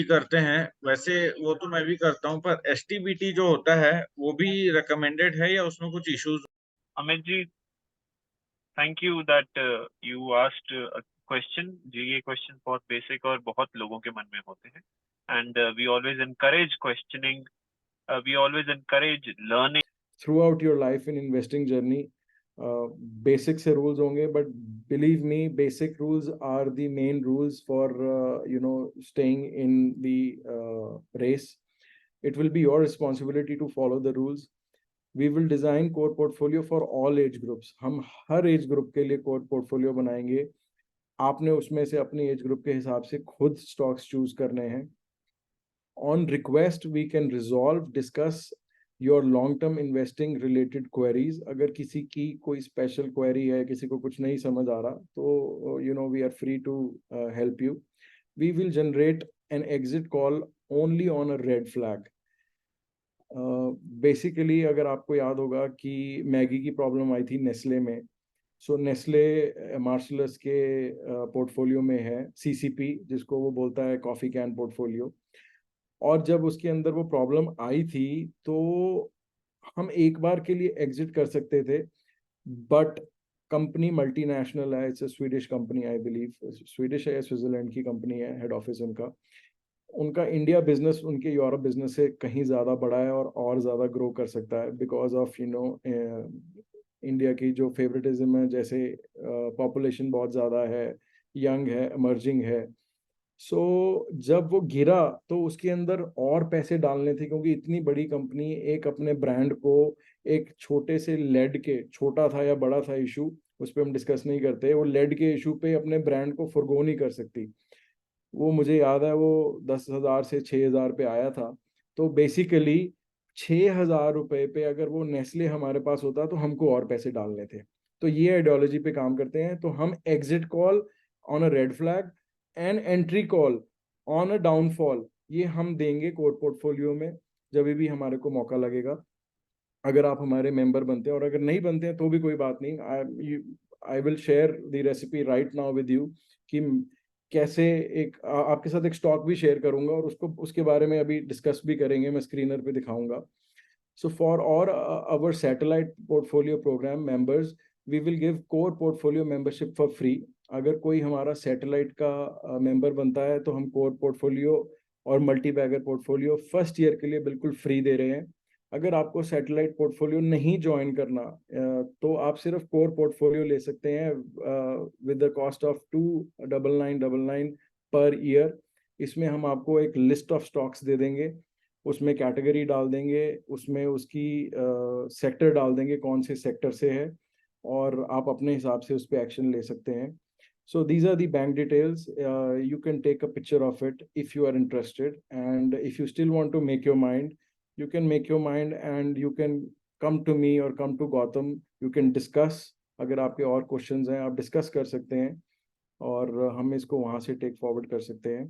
करते हैं वैसे, वो तो मैं भी करता हूँ, पर एसटीबीटी जो होता है वो भी रिकमेंडेड है या उसमें कुछ issues? Amit ji, thank you that you asked a question जी। ये क्वेश्चन बहुत बेसिक और बहुत लोगों के मन में होते हैं, and we always encourage questioning, we always encourage learning. Throughout your life in investing journey basic से रूल्स होंगे, but believe me, basic rules are the main rules for staying in the race. It will be your responsibility to follow the rules. We will design core portfolio for all age groups. हम हर age group के लिए core portfolio बनाएंगे. आपने उसमें से अपनी age group के हिसाब से खुद स्टॉक्स चूज करने हैं. On request, we can resolve, discuss your long term investing related queries. अगर किसी की कोई स्पेशल क्वेरी है, किसी को कुछ नहीं समझ आ रहा, तो we are free to help you. We will generate an exit call only on a red flag. Basically अगर आपको याद होगा कि मैगी की प्रॉब्लम आई थी नेस्ले में. सो नेस्ले मार्शलस के पोर्टफोलियो में है सीसीपी, जिसको वो बोलता है कॉफ़ी कैन पोर्टफोलियो. और जब उसके अंदर वो प्रॉब्लम आई थी, तो हम एक बार के लिए एग्जिट कर सकते थे, बट कंपनी मल्टीनेशनल है. It's a Swedish company, I believe Swedish है या स्विट्जरलैंड की कंपनी है, हेड ऑफिस उनका. उनका इंडिया बिजनेस उनके यूरोप बिजनेस से कहीं ज़्यादा बड़ा है और ज़्यादा ग्रो कर सकता है, बिकॉज ऑफ इंडिया की जो फेवरेटिज्म है, जैसे पॉपुलेशन बहुत ज़्यादा है, यंग है, इमर्जिंग है. सो जब वो गिरा तो उसके अंदर और पैसे डालने थे, क्योंकि इतनी बड़ी कंपनी एक अपने ब्रांड को एक छोटे से लेड के, छोटा था या बड़ा था इशू, उस पर हम डिस्कस नहीं करते, वो लेड के इशू पे अपने ब्रांड को फॉरगो नहीं कर सकती. वो मुझे याद है, वो 10,000 से 6,000 पे आया था. तो बेसिकली 6,000 रुपए पे अगर वो नेस्ले हमारे पास होता तो हमको और पैसे डालने थे. तो ये आइडियोलॉजी पे काम करते हैं. तो हम exit call on a red flag and entry call on a downfall, ये हम देंगे कोर पोर्टफोलियो में जब भी हमारे को मौका लगेगा, अगर आप हमारे मेंबर बनते हैं. और अगर नहीं बनते हैं तो भी कोई बात नहीं. I will share the recipe right now with you, कि कैसे आपके साथ एक स्टॉक भी शेयर करूंगा, और उसको उसके बारे में अभी डिस्कस भी करेंगे, मैं स्क्रीनर पे दिखाऊंगा. सो फॉर और our satellite portfolio program members, we will give core portfolio membership for free. अगर कोई हमारा सैटेलाइट का मेंबर बनता है तो हम कोर पोर्टफोलियो और multibagger portfolio first year के लिए बिल्कुल फ्री दे रहे हैं. अगर आपको सैटेलाइट पोर्टफोलियो नहीं ज्वाइन करना, तो आप सिर्फ कोर पोर्टफोलियो ले सकते हैं with the cost of 29999 per year. इसमें हम आपको एक लिस्ट ऑफ स्टॉक्स दे देंगे, उसमें कैटेगरी डाल देंगे, उसमें उसकी सेक्टर डाल देंगे, कौन से सेक्टर से है, और आप अपने हिसाब से उस पर एक्शन ले सकते हैं. So these are the bank details. You can take a picture of it if you are interested, and if you still want to make your mind, you can make your mind and you can come to me or come to Gautam. You can discuss. अगर आपके और questions हैं आप discuss कर सकते हैं, और हम इसको वहाँ से टेक फॉरवर्ड कर सकते हैं.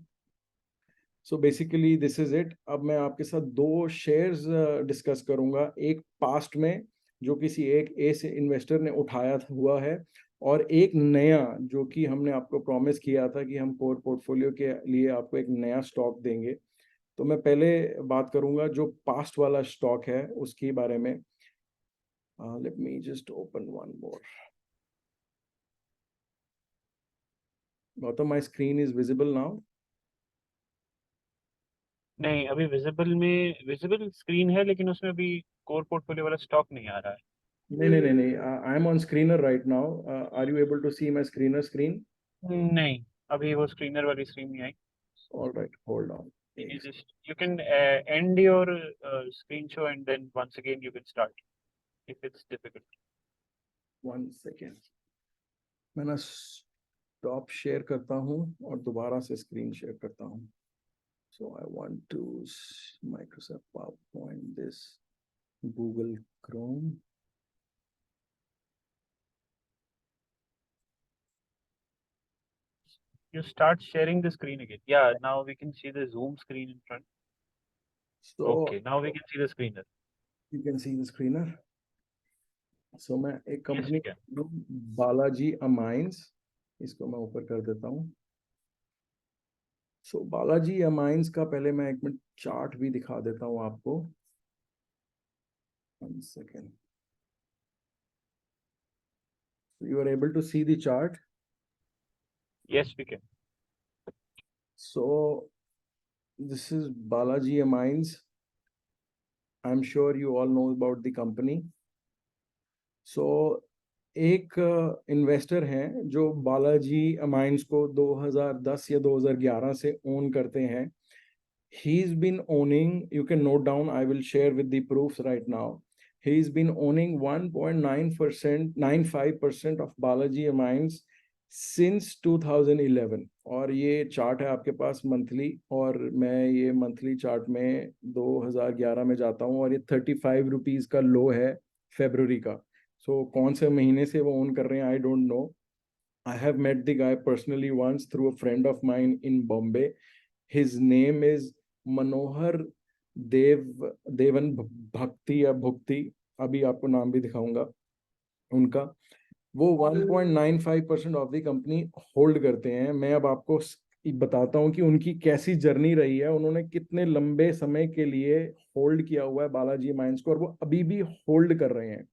So basically this is it. अब मैं आपके साथ दो शेयर्स डिस्कस करूंगा, एक पास्ट में जो किसी एक ए से इन्वेस्टर ने उठाया हुआ है, और एक नया जो कि हमने आपको प्रॉमिस किया था कि हम कोर पोर्टफोलियो के लिए आपको एक नया स्टॉक देंगे. तो मैं पहले बात करूंगा जो पास्ट वाला स्टॉक है उसके बारे में. Let me just open one more. Gautam, my screen is visible now? नहीं, अभी विजिबल स्क्रीन है, लेकिन उसमें अभी कोर पोर्टफोलियो वाला स्टॉक नहीं आ रहा है। नहीं नहीं नहीं नहीं, I am on screener right now. Are you able to see my screener screen? नहीं, अभी वो स्क्रीनर वाली स्क्रीन नहीं आई। All right, hold on. You can end your screen show and then once again you can start if it's difficult. 1 second. मैं ना stop share करता हूँ और दोबारा से स्क्रीन शेयर करता हूँ. So I want to Microsoft PowerPoint this Google Chrome. You start sharing the screen again. Yeah, now we can see the Zoom screen in front. So Okay, now we can see the screener. You can see the screener. So मैं एक Yes, company we can. Balaji Amines, इसको मैं ऊपर कर देता हूँ. सो Balaji amines का पहले मैं एक मिनट चार्ट भी दिखा देता हूं आपको, 1 second. You are able to see the chart? Yes, we can. So this is Balaji Amines. I'm sure you all know about the company. So एक इन्वेस्टर हैं जो बालाजी अमाइंस को 2010 या 2011 से ओन करते हैं. He's been owning, you can note down, I will share with the proofs right now. He's been owning 1.9%, 95% of Balaji Amines since 2011. और ये चार्ट है आपके पास मंथली, और मैं ये मंथली चार्ट में 2011 में जाता हूँ, और ये 35 रुपीज़ का लो है फरवरी का. सो कौन से महीने से वो ओन कर रहे हैं I don't know. I have met the guy personally once through a friend of mine in Bombay. His name is मनोहर देवन भक्ति या भुक्ति, अभी आपको नाम भी दिखाऊंगा उनका. वो 1.95% ऑफ द कंपनी होल्ड करते हैं. मैं अब आपको बताता हूं कि उनकी कैसी जर्नी रही है, उन्होंने कितने लंबे समय के लिए होल्ड किया हुआ है बालाजी अमाइंस को, और वो अभी भी होल्ड कर रहे हैं.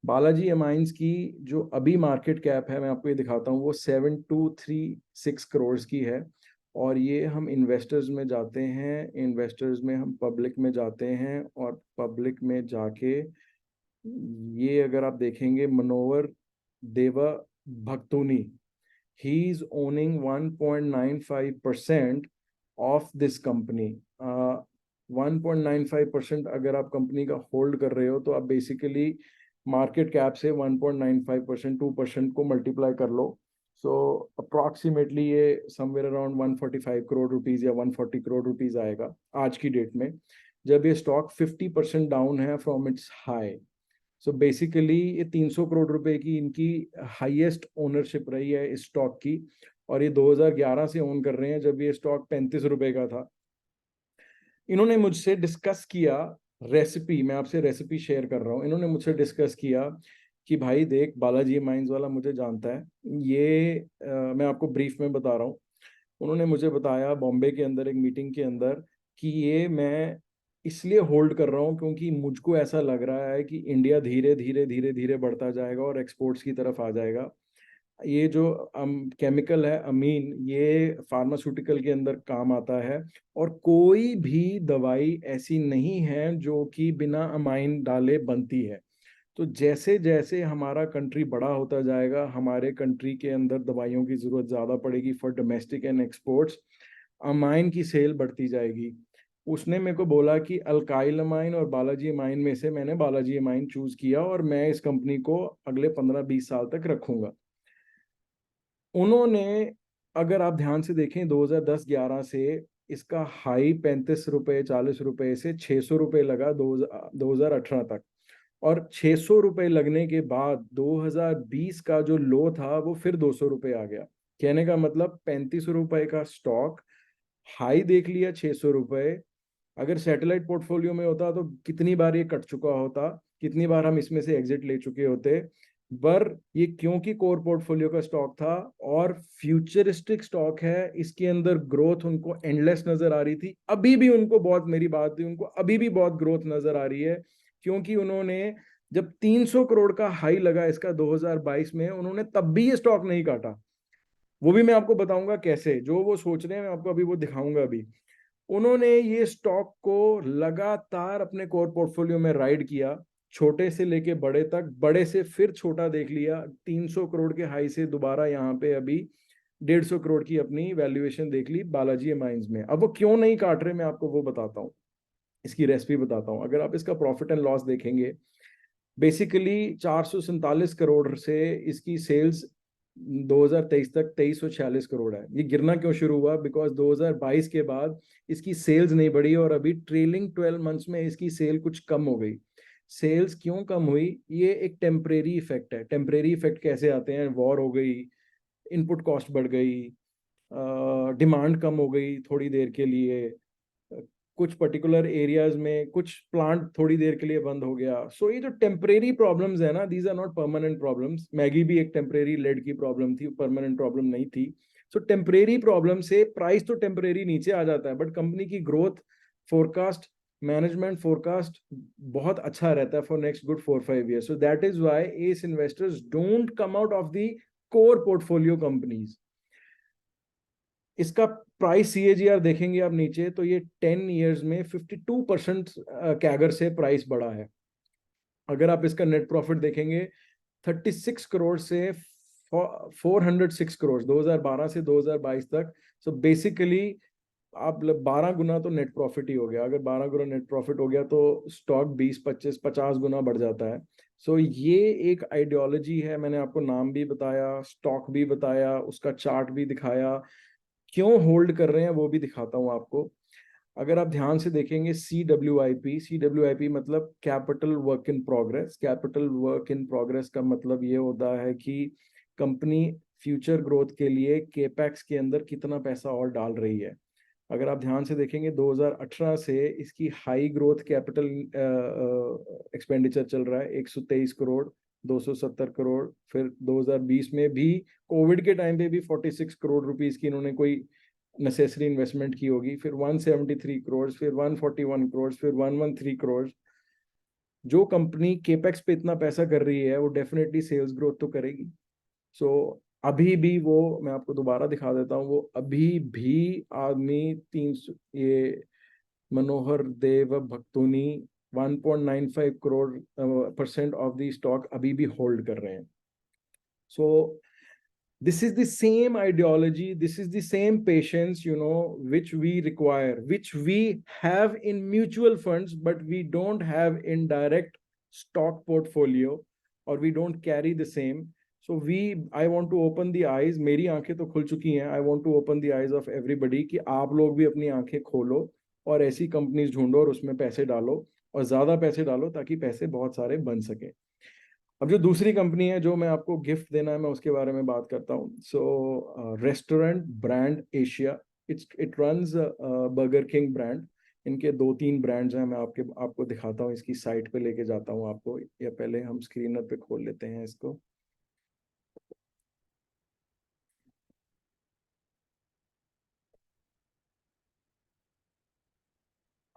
बालाजी अमाइंस की जो अभी मार्केट कैप है, मैं आपको ये दिखाता हूँ, वो 7236 करोड़ की है. और ये हम इन्वेस्टर्स में जाते हैं, इन्वेस्टर्स में हम पब्लिक में जाते हैं, और पब्लिक में जाके ये अगर आप देखेंगे Manohar Deva Bhaktuni, he is owning 1.95% of this company. 1.95% अगर आप कंपनी का होल्ड कर रहे हो तो आप बेसिकली मार्केट कैप से 1.95%, 2% को मल्टीप्लाई कर लो. सो अप्रॉक्सीमेटली ये समवेयर अराउंड 145 करोड़ रुपीज या 140 करोड़ रुपीज आएगा आज की डेट में, जब ये स्टॉक 50% डाउन है from its high. So basically ये 300 करोड़ रुपए की इनकी हाईएस्ट ओनरशिप रही है इस स्टॉक की, और ये 2011 से ओन कर रहे हैं जब ये स्टॉक 35 रुपए का था. इन्होंने मुझसे डिस्कस किया रेसिपी, मैं आपसे रेसिपी शेयर कर रहा हूँ. इन्होंने मुझसे डिस्कस किया कि भाई देख, बालाजी माइंस वाला मुझे जानता है, ये मैं आपको ब्रीफ में बता रहा हूँ. उन्होंने मुझे बताया बॉम्बे के अंदर एक मीटिंग के अंदर कि ये मैं इसलिए होल्ड कर रहा हूँ क्योंकि मुझको ऐसा लग रहा है कि इंडिया धीरे धीरे धीरे धीरे बढ़ता जाएगा और एक्सपोर्ट्स की तरफ आ जाएगा. ये जो केमिकल है अमीन, ये फार्मास्यूटिकल के अंदर काम आता है, और कोई भी दवाई ऐसी नहीं है जो कि बिना अमाइन डाले बनती है. तो जैसे जैसे हमारा कंट्री बड़ा होता जाएगा, हमारे कंट्री के अंदर दवाइयों की जरूरत ज्यादा पड़ेगी for domestic and exports, amine की सेल बढ़ती जाएगी. उसने मेरे को बोला कि अल्काइल अमाइन और बालाजी अमाइन में से मैंने बालाजी अमाइन चूज किया, और मैं इस कंपनी को अगले 15-20 साल तक रखूंगा. उन्होंने, अगर आप ध्यान से देखें, 2010-11 से इसका हाई 35 रुपए 40 रुपए से 600 रुपए लगा 2018 तक, और 600 रुपए लगने के बाद 2020 का जो लो था वो फिर 200 रुपए आ गया. कहने का मतलब 35 रुपए का स्टॉक हाई देख लिया 600 रुपए. अगर सैटेलाइट पोर्टफोलियो में होता तो कितनी बार ये कट चुका होता, कितनी बार हम इसमें से एग्जिट ले चुके होते. पर ये क्योंकि कोर पोर्टफोलियो का स्टॉक था और फ्यूचरिस्टिक स्टॉक है, इसके अंदर ग्रोथ उनको एंडलेस नजर आ रही थी. अभी भी उनको बहुत, मेरी बात थी, उनको अभी भी बहुत ग्रोथ नजर आ रही है, क्योंकि उन्होंने जब 300 करोड़ का हाई लगा इसका 2022 में, उन्होंने तब भी ये स्टॉक नहीं काटा. वो भी मैं आपको बताऊंगा कैसे, जो वो सोच रहे हैं मैं आपको अभी वो दिखाऊंगा अभी. उन्होंने ये स्टॉक को लगातार अपने कोर पोर्टफोलियो में राइड किया, छोटे से लेके बड़े तक, बड़े से फिर छोटा देख लिया, 300 करोड़ के हाई से दोबारा यहाँ पे अभी 150 करोड़ की अपनी वैल्यूएशन देख ली बालाजी अमाइंस में. अब वो क्यों नहीं काट रहे मैं आपको वो बताता हूँ, इसकी रेसिपी बताता हूँ. अगर आप इसका प्रॉफिट एंड लॉस देखेंगे, बेसिकली 447 करोड़ से इसकी सेल्स 2023 तक 2346 करोड़ है. ये गिरना क्यों शुरू हुआ? बिकॉज 2022 के बाद इसकी सेल्स नहीं बढ़ी, और अभी ट्रेलिंग 12 मंथ्स में इसकी सेल कुछ कम हो गई. सेल्स क्यों कम हुई? ये एक टेम्परेरी इफेक्ट है. टेम्परेरी इफेक्ट कैसे आते हैं? वॉर हो गई, इनपुट कॉस्ट बढ़ गई, डिमांड कम हो गई थोड़ी देर के लिए, कुछ पर्टिकुलर एरियाज में कुछ प्लांट थोड़ी देर के लिए बंद हो गया. सो ये जो टेम्परेरी प्रॉब्लम्स है ना, these are not permanent problems. Maggi भी एक टेम्परेरी लेड की प्रॉब्लम थी, परमानेंट प्रॉब्लम नहीं थी. सो टेम्परेरी प्रॉब्लम से प्राइस तो टेम्परेरी नीचे आ जाता है, बट कंपनी की ग्रोथ फोरकास्ट, मैनेजमेंट फोरकास्ट बहुत अच्छा रहता है for next good 4-5 years. So that is why as investors don't come out of the core portfolio companies. इसका प्राइस CAGR देखेंगे आप नीचे, तो ये 10 years में 52% कैगर से प्राइस बढ़ा है. अगर आप इसका नेट प्रॉफिट देखेंगे 36 करोड़ से 406 करोड़ 2012 से 2022 तक. सो बेसिकली आप 12 गुना तो नेट प्रॉफिट ही हो गया. अगर 12 गुना नेट प्रॉफिट हो गया तो स्टॉक 20-25-50 गुना बढ़ जाता है. सो ये एक आइडियोलॉजी है. मैंने आपको नाम भी बताया, स्टॉक भी बताया, उसका चार्ट भी दिखाया, क्यों होल्ड कर रहे हैं वो भी दिखाता हूं आपको. अगर आप ध्यान से देखेंगे CWIP मतलब capital work in progress. Capital work in progress का मतलब ये होता है कि कंपनी फ्यूचर ग्रोथ के लिए केपैक्स के अंदर कितना पैसा और डाल रही है. अगर आप ध्यान से देखेंगे 2018 से इसकी हाई ग्रोथ कैपिटल एक्सपेंडिचर चल रहा है 123 करोड़ 270 करोड़. फिर 2020 में भी कोविड के टाइम पे भी 46 करोड़ रुपीस की इन्होंने कोई नेसेसरी इन्वेस्टमेंट की होगी. फिर 173 करोड़, फिर 141 करोड़, फिर 113 करोड़. जो कंपनी केपेक्स पे इतना पैसा कर रही है वो डेफिनेटली सेल्स ग्रोथ तो करेगी. सो अभी भी वो, मैं आपको दोबारा दिखा देता हूँ, वो अभी भी आदमी 300 ये मनोहर देव भक्तुनी 1.95 करोड़ % ऑफ द स्टॉक अभी भी होल्ड कर रहे हैं. सो this is the same ideology, this is the same patience, which we require, which we have in mutual funds, but we don't have in direct stock portfolio, or we don't carry the same. So I want to open the eyes. मेरी आंखें तो खुल चुकी हैं. I want to open the eyes of everybody कि आप लोग भी अपनी आंखें खोलो और ऐसी कंपनीज ढूंढो और उसमें पैसे डालो, और ज्यादा पैसे डालो ताकि पैसे बहुत सारे बन सके. अब जो दूसरी कंपनी है जो मैं आपको गिफ्ट देना है, मैं उसके बारे में बात करता हूँ. So Restaurant Brand Asia, it runs Burger King brand. इनके 2-3 ब्रांड्स हैं. मैं आपको दिखाता हूँ, इसकी साइट पे लेके जाता हूँ आपको, या पहले हम स्क्रीनर पे खोल लेते हैं इसको.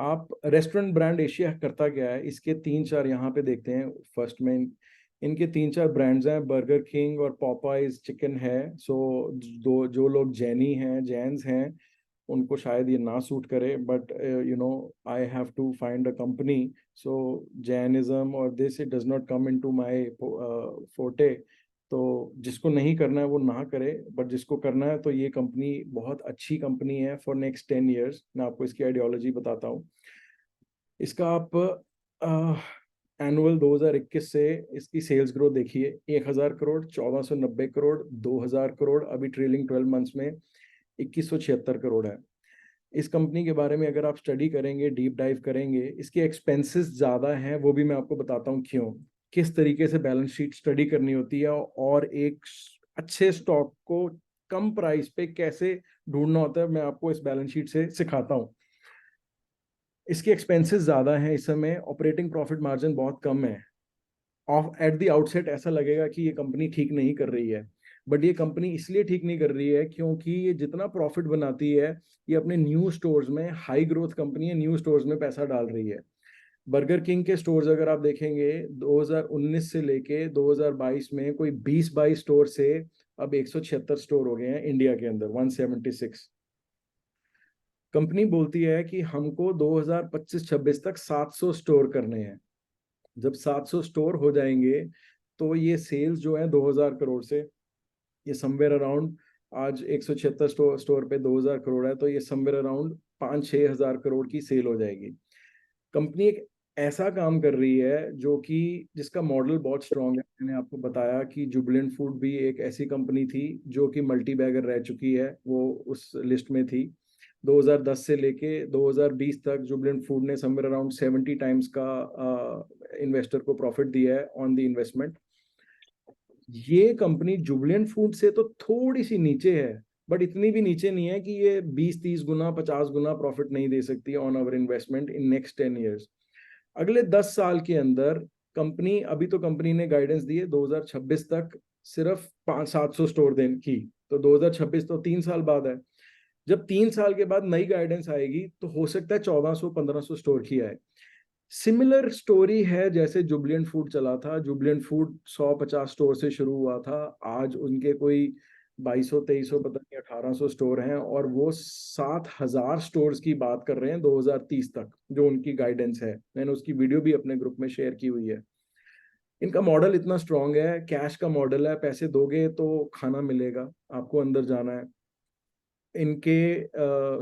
आप रेस्टोरेंट ब्रांड एशिया करता क्या है, इसके 3-4 यहाँ पे देखते हैं. फर्स्ट में इनके 3-4 ब्रांड्स हैं. बर्गर किंग और पॉपाइज चिकन है. सो जो लोग जैनी हैं, जैन्स हैं, उनको शायद ये ना सूट करे, but I have to find a company. So Jainism और this it does not come into my forte. तो जिसको नहीं करना है वो ना करे, बट जिसको करना है तो ये कंपनी बहुत अच्छी कंपनी है फॉर नेक्स्ट 10 years. मैं आपको इसकी आइडियोलॉजी बताता हूँ. इसका आप एनुअल 2021 से इसकी सेल्स ग्रोथ देखिए. 1000 करोड़, 1490 करोड़, 2000 करोड़, अभी ट्रेलिंग 12 मंथ्स में 2176 करोड़ है. इस कंपनी के बारे में अगर आप स्टडी करेंगे, डीप डाइव करेंगे, इसके एक्सपेंसेस ज़्यादा हैं, वो भी मैं आपको बताता हूँ क्यों. किस तरीके से बैलेंस शीट स्टडी करनी होती है, और एक अच्छे स्टॉक को कम प्राइस पे कैसे ढूंढना होता है, मैं आपको इस बैलेंस शीट से सिखाता हूँ. इसके एक्सपेंसेस ज़्यादा हैं इस समय. ऑपरेटिंग प्रॉफिट मार्जिन बहुत कम है. ऑफ एट द आउटसेट ऐसा लगेगा कि ये कंपनी ठीक नहीं कर रही है, बट ये कंपनी इसलिए ठीक नहीं कर रही है क्योंकि ये जितना प्रॉफिट बनाती है ये अपने न्यू स्टोर्स में, हाई ग्रोथ कंपनी है, न्यू स्टोर्स में पैसा डाल रही है. बर्गर किंग के स्टोर्स अगर आप देखेंगे 2019 से लेके 2022 में कोई 20-22 स्टोर से अब 176 स्टोर हो गए हैं इंडिया के अंदर, 176. कंपनी बोलती है कि हमको 2025-26 तक 700 स्टोर करने हैं. जब 700 स्टोर हो जाएंगे तो ये सेल्स जो है 2000 करोड़ से, ये समवेयर अराउंड, आज 176 स्टोर पे 2000 करोड़ है, तो ये समवेयर अराउंड 5-6 हजार करोड़ की सेल हो जाएगी. कंपनी एक ऐसा काम कर रही है जो कि जिसका मॉडल बहुत स्ट्रांग है. मैंने आपको बताया कि जुबिलेंट फूड भी एक ऐसी कंपनी थी जो कि मल्टी बैगर रह चुकी है, वो उस लिस्ट में थी. 2010 से लेके 2020 तक जुबिलेंट फूड ने समवेयर अराउंड 70 टाइम्स का इन्वेस्टर को प्रॉफिट दिया है ऑन द इन्वेस्टमेंट. ये कंपनी जुबिलेंट फूड से तो थोड़ी सी नीचे है, बट इतनी भी नीचे नहीं है कि ये 20-30 गुना 50 गुना प्रॉफिट नहीं दे सकती on our investment in next 10 years. अगले 10 साल के अंदर कंपनी, अभी तो कंपनी ने गाइडेंस दी है 2026 तक सिर्फ 500-700 स्टोर देने की, तो 2026 तो 3 साल बाद है। जब 3 साल के बाद नई गाइडेंस आएगी तो हो सकता है 1400-1500 स्टोर की आए। सिमिलर स्टोरी है जैसे जुबिलेंट फूड चला था। जुबिलेंट फूड 150 स्टोर से शुरू हुआ था, आज उनके कोई 2200-2300 पता नहीं 1800 स्टोर हैं, और वो 7000 स्टोर्स की बात कर रहे हैं 2030 तक, जो उनकी गाइडेंस है। मैंने उसकी वीडियो भी अपने ग्रुप में शेयर की हुई है। इनका मॉडल इतना स्ट्रांग है, कैश का मॉडल है, पैसे दोगे तो खाना मिलेगा, आपको अंदर जाना है। इनके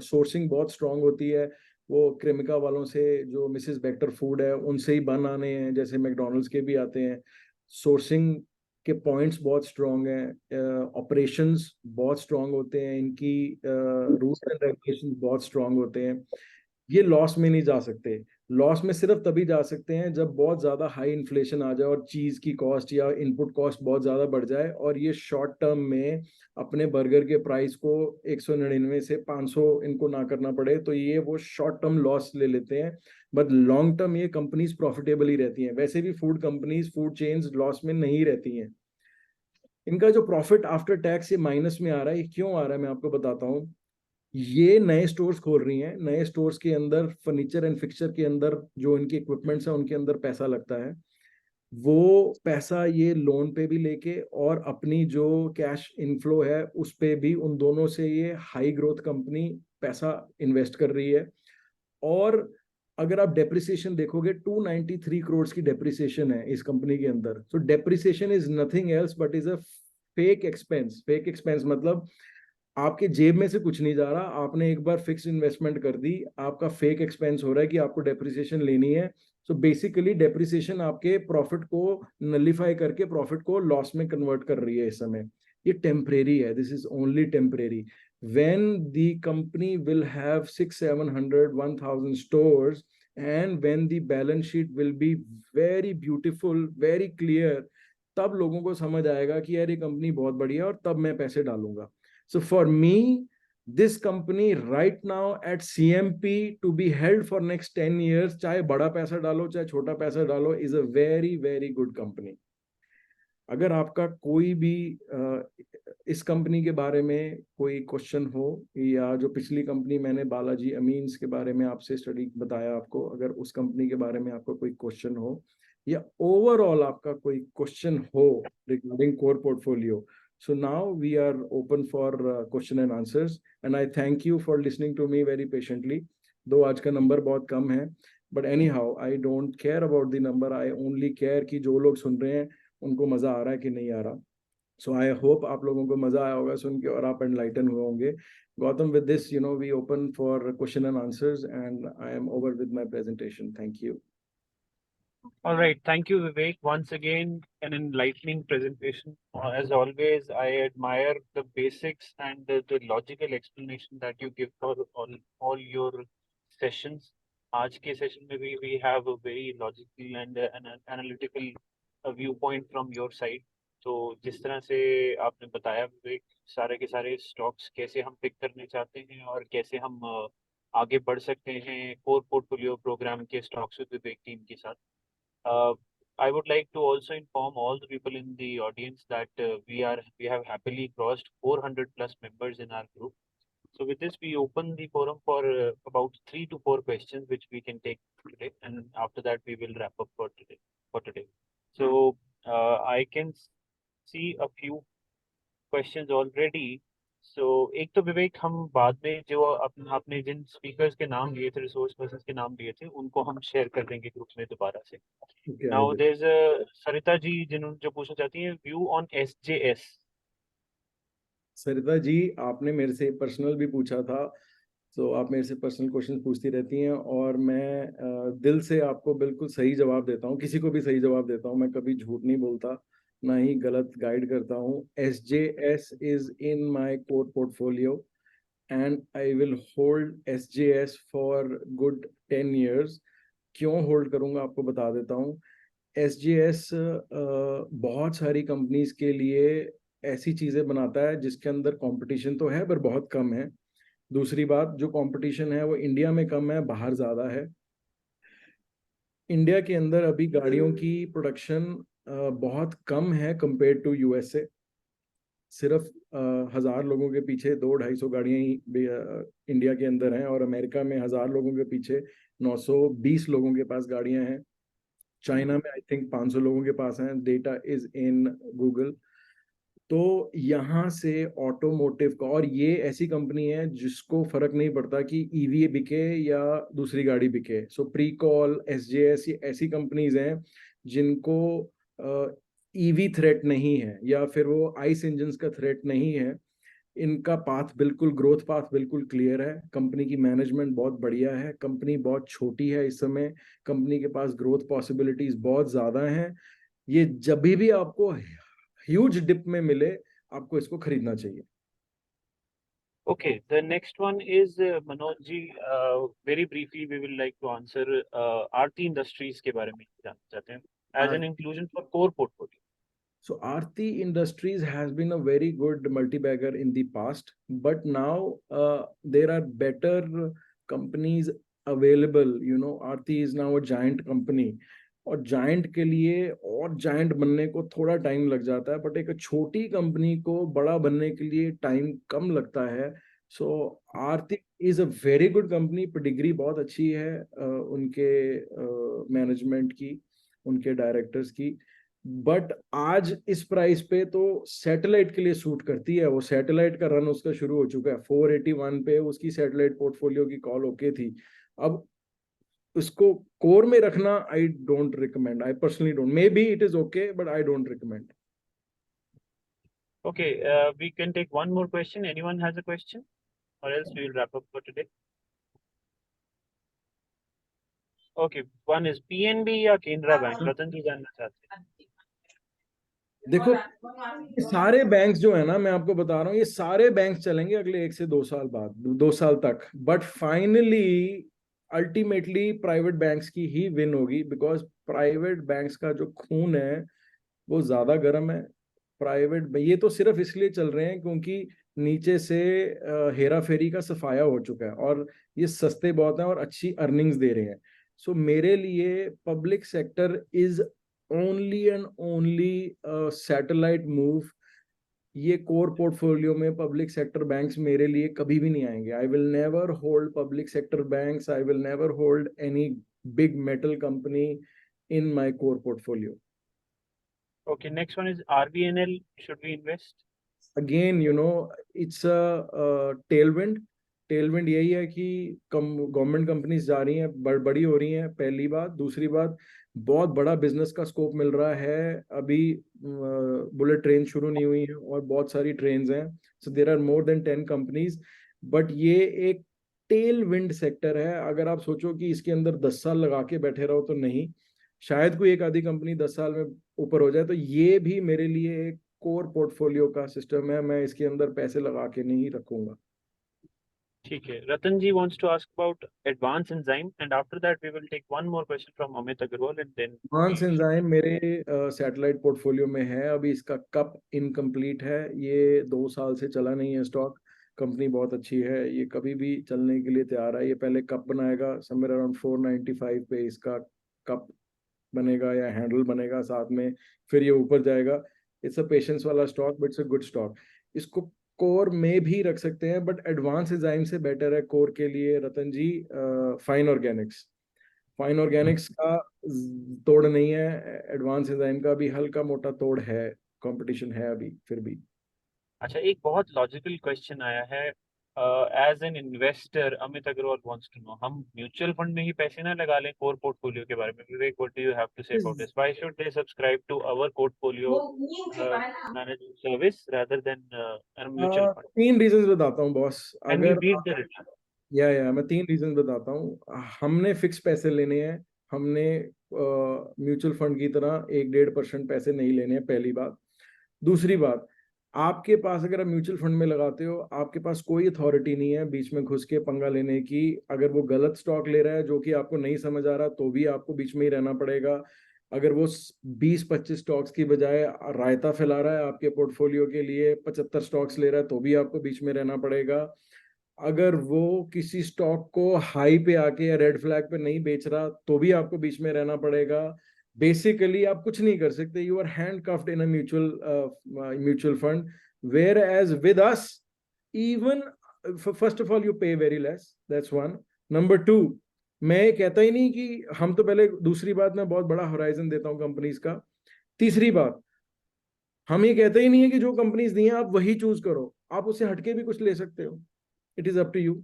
सोर्सिंग बहुत स्ट्रांग होती है। वो क्रेमिका वालों से, जो मिसेस बेक्टर फूड है उनसे ही बन आने हैं, जैसे मैकडोनल्ड्स के भी आते हैं। सोर्सिंग के पॉइंट्स बहुत स्ट्रांग हैं, ऑपरेशंस बहुत स्ट्रांग होते हैं इनकी, रूल्स एंड रेगुलेशंस बहुत स्ट्रांग होते हैं। ये लॉस में नहीं जा सकते। लॉस में सिर्फ तभी जा सकते हैं जब बहुत ज्यादा हाई इन्फ्लेशन आ जाए और चीज की कॉस्ट या इनपुट कॉस्ट बहुत ज्यादा बढ़ जाए, और ये शॉर्ट टर्म में अपने बर्गर के प्राइस को 199 से 500 इनको ना करना पड़े, तो ये वो शॉर्ट टर्म लॉस ले लेते हैं। बट लॉन्ग टर्म ये कंपनीज प्रॉफिटेबल ही रहती हैं। वैसे भी food companies, food chains loss में नहीं रहती हैं। इनका जो प्रॉफिट आफ्टर टैक्स ये माइनस में आ रहा है, ये क्यों आ रहा है मैं आपको बताता हूँ। ये नए स्टोर्स खोल रही हैं, नए स्टोर्स के अंदर फर्नीचर एंड फिक्सचर के अंदर जो इनके इक्विपमेंट्स हैं उनके अंदर पैसा लगता है। वो पैसा ये लोन पे भी लेके और अपनी जो कैश इनफ्लो है उस पे भी, उन दोनों से ये हाई ग्रोथ कंपनी पैसा इन्वेस्ट कर रही है। और अगर आप डेप्रिसिएशन देखोगे, 293 करोड़ की डेप्रिसिएशन है इस कंपनी के अंदर। सो depreciation is nothing else but is a fake expense. Fake expense मतलब आपके जेब में से कुछ नहीं जा रहा, आपने एक बार फिक्स इन्वेस्टमेंट कर दी, आपका फेक एक्सपेंस हो रहा है कि आपको डेप्रिसिएशन लेनी है। सो बेसिकली डेप्रिसिएशन आपके प्रॉफिट को नलिफाई करके प्रॉफिट को लॉस में कन्वर्ट कर रही है इस समय। ये टेम्परेरी है, this is only temporary. when the company will have 600-700-1000 stores, and when the balance sheet will be very beautiful, very clear, तब लोगों को समझ आएगा कि यार ये कंपनी बहुत बढ़िया है और तब मैं पैसे डालूंगा। So for me, this company right now at CMP to be held for next 10 years, चाहे बड़ा पैसा डालो चाहे छोटा पैसा डालो, is a very very good company. अगर आपका कोई भी इस कंपनी के बारे में कोई क्वेश्चन हो, या जो पिछली कंपनी मैंने बालाजी अमीन्स के बारे में आपसे स्टडी बताया आपको, अगर उस कंपनी के बारे में आपका कोई क्वेश्चन हो, या ओवरऑल आपका कोई क्वेश्चन हो regarding core portfolio, so now we are open for question and answers, and I thank you for listening to me very patiently. दो आज का नंबर बहुत कम है, but anyhow I don't care about the number, I only care कि जो लोग सुन रहे हैं उनको मजा आ रहा है कि नहीं आ रहा। सो आई होप आप लोगों को मजा आया होगा सुन के और आप एनलाइटन हुए होंगे। Gautam, with this we open for question and answers, and I am over with my presentation. Thank you. All right. Thank you, Vivek. Once again, an enlightening presentation. As always, I admire the basics and the logical explanation that you give for all your sessions. आज के session में भी we have a very logical and an analytical viewpoint from your side. तो जिस तरह से आपने बताया विवेक, सारे के सारे स्टॉक्स कैसे हम पिक करने चाहते हैं और कैसे हम आगे बढ़ सकते हैं कोर पोर्टफोलियो प्रोग्राम के स्टॉक्स विद विवेक टीम के साथ। I would like to also inform all the people in the audience that we have happily crossed 400 plus members in our group. So with this, we open the forum for about 3 to 4 questions which we can take today, and after that we will wrap up for today. So I can see a few questions already. So एक तो विवेक, हम बाद में जो आपने जिन speakers के नाम लिए थे, रिसोर्स पर्सन्स के नाम लिए थे, उनको हम शेयर कर देंगे ग्रुप में दोबारा से। Now there is Sarita ji जिन्होंने जो पूछना चाहती है view on SJS। Sarita ji, आपने मेरे से पर्सनल भी पूछा था, तो आप मेरे से पर्सनल क्वेश्चन पूछती रहती हैं, और मैं दिल से आपको बिल्कुल सही जवाब देता हूँ, किसी को भी सही जवाब देता हूँ, मैं कभी झूठ नहीं बोलता, ना ही गलत गाइड करता हूँ। SJS is in my core portfolio and I will hold SJS for good 10 years। क्यों होल्ड करूंगा आपको बता देता हूँ। SJS बहुत सारी कंपनीज के लिए ऐसी चीजें बनाता है जिसके अंदर कंपटीशन तो है पर बहुत कम है। दूसरी बात, जो कंपटीशन है वो इंडिया में कम है, बाहर ज्यादा है। इंडिया के अंदर अभी गाड़ियों की प्रोडक्शन बहुत कम है कंपेयर टू यूएसए। सिर्फ 1000 लोगों के पीछे 200-250 गाड़ियां ही इंडिया के अंदर हैं, और अमेरिका में 1000 लोगों के पीछे 920 लोगों के पास गाड़ियां हैं। चाइना में आई थिंक 500 लोगों के पास हैं। Data is in Google. तो यहाँ से ऑटोमोटिव का, और ये ऐसी कंपनी है जिसको फर्क नहीं पड़ता कि ईवी बिके या दूसरी गाड़ी बिके। सो प्रीकॉल, एसजेएस, ये ऐसी कंपनीज हैं जिनको ईवी थ्रेट नहीं है या फिर वो आइस इंजन्स का थ्रेट नहीं है। इनका पाथ बिल्कुल, ग्रोथ पाथ बिल्कुल क्लियर है। कंपनी की मैनेजमेंट बहुत बढ़िया है। कंपनी बहुत छोटी है इस समय। कंपनी के पास ग्रोथ पॉसिबिलिटीज बहुत ज्यादा हैं। ये जब भी आपको ह्यूज डिप में मिले, आपको इसको खरीदना चाहिए। Okay, the next one is Manoj ji. Very briefly, we will like to answer Aarti Industries के बारे में जानना चाहते हैं as an inclusion for core portfolio. So Aarti Industries has been a very good multi-bagger in the past, but now there are better companies available. You know, Aarti is now a giant company, और giant के लिए और giant बनने को थोड़ा time लग जाता है, बट एक छोटी कंपनी को बड़ा बनने के लिए टाइम कम लगता है। So Aarti is a very good company. Pedigree बहुत अच्छी है उनके मैनेजमेंट की, उनके डायरेक्टर्स की। बट आज इस प्राइस पे तो सैटेलाइट के लिए सूट करती है। वो सैटेलाइट का रन उसका शुरू हो चुका है। 481 पे उसकी सैटेलाइट पोर्टफोलियो की कॉल ओके थी। अब उसको कोर में रखना I don't recommend. I personally don't. May be it is okay but I don't recommend. Okay, we can take one more question. Anyone has a question, or else we will wrap up for today. Okay, one is PNB या Canara bank, रतन जी जानना चाहते हैं। देखो, ये सारे banks जो है ना, मैं आपको बता रहा हूँ, ये सारे बैंक्स चलेंगे अगले 1 से 2 साल बाद, 2 साल तक। But finally ultimately private banks की ही विन होगी, बिकॉज प्राइवेट बैंक्स का जो खून है वो ज्यादा गर्म है। प्राइवेट ये तो सिर्फ इसलिए चल रहे हैं क्योंकि नीचे से हेरा फेरी का सफाया हो चुका है, और ये सस्ते बहुत हैं और अच्छी अर्निंग्स दे रहे हैं। सो मेरे लिए public sector is only and only satellite move. ये कोर पोर्टफोलियो में पब्लिक सेक्टर बैंक्स मेरे लिए कभी भी नहीं आएंगे। I will never hold public sector banks. I will never hold any big metal company in my core portfolio. Okay, next one is RVNL. Should we invest? Again you know, it's a Tailwind. Tailwind यही है कि government companies जा रही हैं, बड़ी हो रही हैं, पहली बात। दूसरी बात, बहुत बड़ा बिजनेस का स्कोप मिल रहा है। अभी बुलेट ट्रेन शुरू नहीं हुई है और बहुत सारी ट्रेन्स हैं। So there are more than 10 companies. But ये एक टेल विंड सेक्टर है। अगर आप सोचो कि इसके अंदर 10 साल लगा के बैठे रहो तो नहीं, शायद कोई एक आधी कंपनी 10 साल में ऊपर हो जाए। तो ये भी मेरे लिए एक कोर पोर्टफोलियो का सिस्टम है। मैं इसके अंदर पैसे लगा के नहीं रखूंगा। ठीक है, रतन जी wants to ask about Advanced Enzyme, and after that we will take one more question from Amit Agarwal, and then advance enzyme मेरे सैटेलाइट पोर्टफोलियो में है। अभी इसका कप इनकम्प्लीट है। ये 2 साल से चला नहीं है स्टॉक। कंपनी बहुत अच्छी है, ये कभी भी चलने के लिए तैयार है। ये पहले कप बनाएगा समवेयर अराउंड 495 पे, इसका कप बनेगा या हैंडल बनेगा साथ में, फिर ये ऊपर जाएगा। इट्स अ पेशेंस वाला stock, but it's a good stock. इसको कोर में भी रख सकते हैं, बट एडवांस एंजाइम से बेटर है कोर के लिए रतन जी फाइन ऑर्गेनिक्स। फाइन ऑर्गेनिक्स का तोड़ नहीं है, एडवांस एंजाइम का भी हल्का मोटा तोड़ है। कंपटीशन है अभी फिर भी। अच्छा, एक बहुत लॉजिकल क्वेश्चन आया है। As an investor Amit Agarwal wants to know, हम म्यूचुअल फंड में ही पैसे ना लगा लें कोर पोर्टफोलियो के बारे में? Vivek, what do you have to say about this? Why should they subscribe to our portfolio management service rather than mutual fund? 3 reasons बताता हूँ बॉस। कैन वी अगर बीट द रिटर्न? मैं 3 रीजन बताता हूँ। हमने फिक्स पैसे लेने हैं। हमने म्यूचुअल फंड की तरह 1-1.5% पैसे नहीं लेने हैं, पहली बात। दूसरी बात, आपके पास अगर आप म्यूचुअल फंड में लगाते हो, आपके पास कोई अथॉरिटी नहीं है बीच में घुस के पंगा लेने की। अगर वो गलत स्टॉक ले रहा है जो कि आपको नहीं समझ आ रहा, तो भी आपको बीच में ही रहना पड़ेगा। अगर वो 20-25 स्टॉक्स की बजाय रायता फैला रहा है आपके पोर्टफोलियो के लिए, 75 स्टॉक्स ले रहा है, तो भी आपको बीच में रहना पड़ेगा। अगर वो किसी स्टॉक को हाई पे आके या रेड फ्लैग पे नहीं बेच रहा, तो भी आपको बीच में रहना पड़ेगा। बेसिकली आप कुछ नहीं कर सकते, you are handcuffed in a mutual fund, whereas with us even first of all you pay very less, that's one. Number two, मैं कहता ही नहीं कि हम तो पहले, दूसरी बात मैं बहुत बड़ा होराइजन देता हूँ कंपनीज का. तीसरी बात, हम ये कहते ही नहीं है कि जो कंपनीज दी हैं आप वही चूज करो, आप उससे हटके भी कुछ ले सकते हो. It is up to you.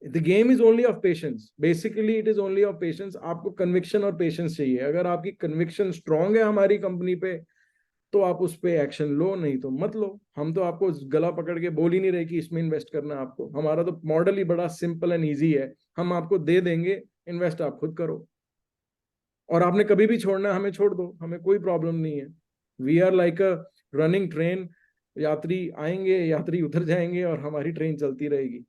The game is only of patience, basically it is only of patience. आपको कन्विक्शन और पेशेंस चाहिए. अगर आपकी कन्विक्शन स्ट्रांग है हमारी कंपनी पे तो आप उस पे एक्शन लो, नहीं तो मत लो. हम तो आपको गला पकड़ के बोल ही नहीं रहे कि इसमें इन्वेस्ट करना है आपको. हमारा तो मॉडल ही बड़ा सिंपल एंड ईजी है. हम आपको दे देंगे, इन्वेस्ट आप खुद करो. और आपने कभी भी छोड़ना है हमें छोड़ दो, हमें कोई प्रॉब्लम नहीं है. We are like a running train. यात्री आएंगे, यात्री उतर जाएंगे और हमारी ट्रेन चलती रहेगी.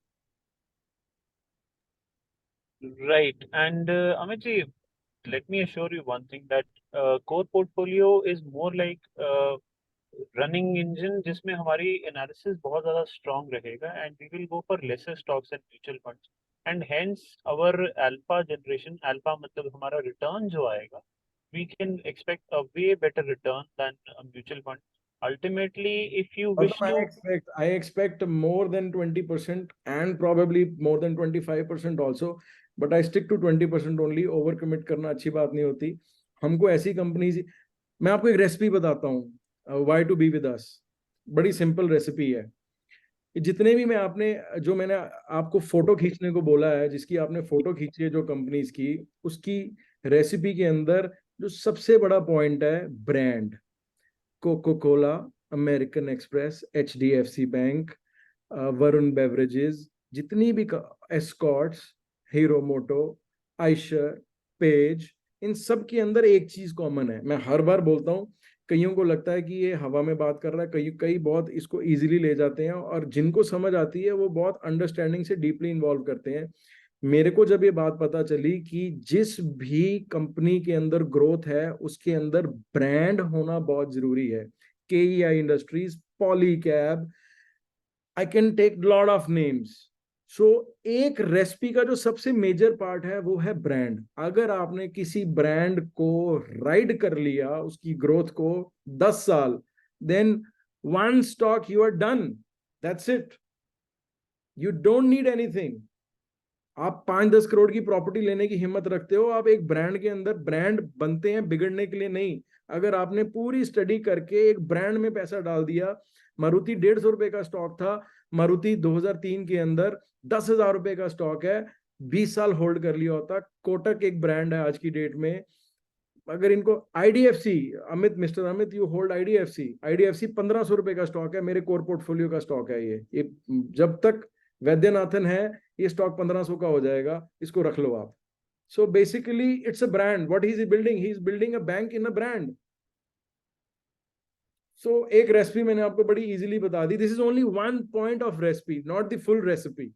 Right. And Amit ji, let me assure you one thing that core portfolio is more like running engine जिसमें हमारी analysis बहुत ज़्यादा strong रहेगा and we will go for lesser stocks and mutual funds and hence our alpha generation, alpha मतलब हमारा return जो आएगा, we can expect a way better return than a mutual fund. Ultimately, if you wish to I expect more than 20% and probably more than 25% also, but I stick to 20% only. Over commit करना अच्छी बात नहीं होती. हमको ऐसी companies, मैं आपको एक रेसिपी बताता हूँ, why to be with us. बड़ी सिंपल रेसिपी है. जितने भी जो मैंने आपको फोटो खींचने को बोला है, जिसकी आपने फोटो खींची है जो कंपनीज की, उसकी रेसिपी के अंदर जो सबसे बड़ा पॉइंट है brand. Coca Cola, American Express, HDFC bank, Varun beverages, जितनी भी Escorts, Hero Moto, Eicher, Page, इन सब के अंदर एक चीज कॉमन है. मैं हर बार बोलता हूँ, कईयों को लगता है कि ये हवा में बात कर रहा है, कई बहुत इसको इजीली ले जाते हैं, और जिनको समझ आती है वो बहुत अंडरस्टैंडिंग से डीपली इन्वॉल्व करते हैं. मेरे को जब ये बात पता चली कि जिस भी कंपनी के अंदर ग्रोथ है उसके अंदर ब्रांड होना बहुत जरूरी है. KEI industries, Polycab, I can take lot of names. So एक रेसिपी का जो सबसे मेजर पार्ट है वो है ब्रांड. अगर आपने किसी ब्रांड को राइड कर लिया, उसकी ग्रोथ को 10 साल, then one stock you are done, that's it. You don't need anything. आप 5-10 करोड़ की प्रॉपर्टी लेने की हिम्मत रखते हो, आप एक ब्रांड के अंदर, ब्रांड बनते हैं बिगड़ने के लिए नहीं. अगर आपने पूरी स्टडी करके एक ब्रांड में पैसा डाल दिया, मारुति 150 रुपए का स्टॉक था, मारुति 2003 के अंदर 10,000 रुपए का स्टॉक है, 20 साल होल्ड कर लिया होता. कोटक एक ब्रांड है आज की डेट में. अगर इनको IDFC, mister Amit you hold IDFC 1500 रुपए का स्टॉक है, मेरे कोर पोर्टफोलियो का स्टॉक है. ये जब तक वैद्यनाथन है ये स्टॉक 1500 का हो जाएगा, इसको रख लो आप. So basically it's a brand. What he is building a bank in a brand. So एक रेसिपी मैंने आपको बड़ी इजीली बता दी. This is only one point of recipe, not the full recipe.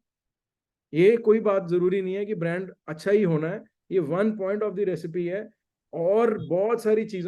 ये कोई बात जरूरी नहीं है कि ब्रांड अच्छा ही होना है, ये one point of the recipe है, और बहुत सारी चीजों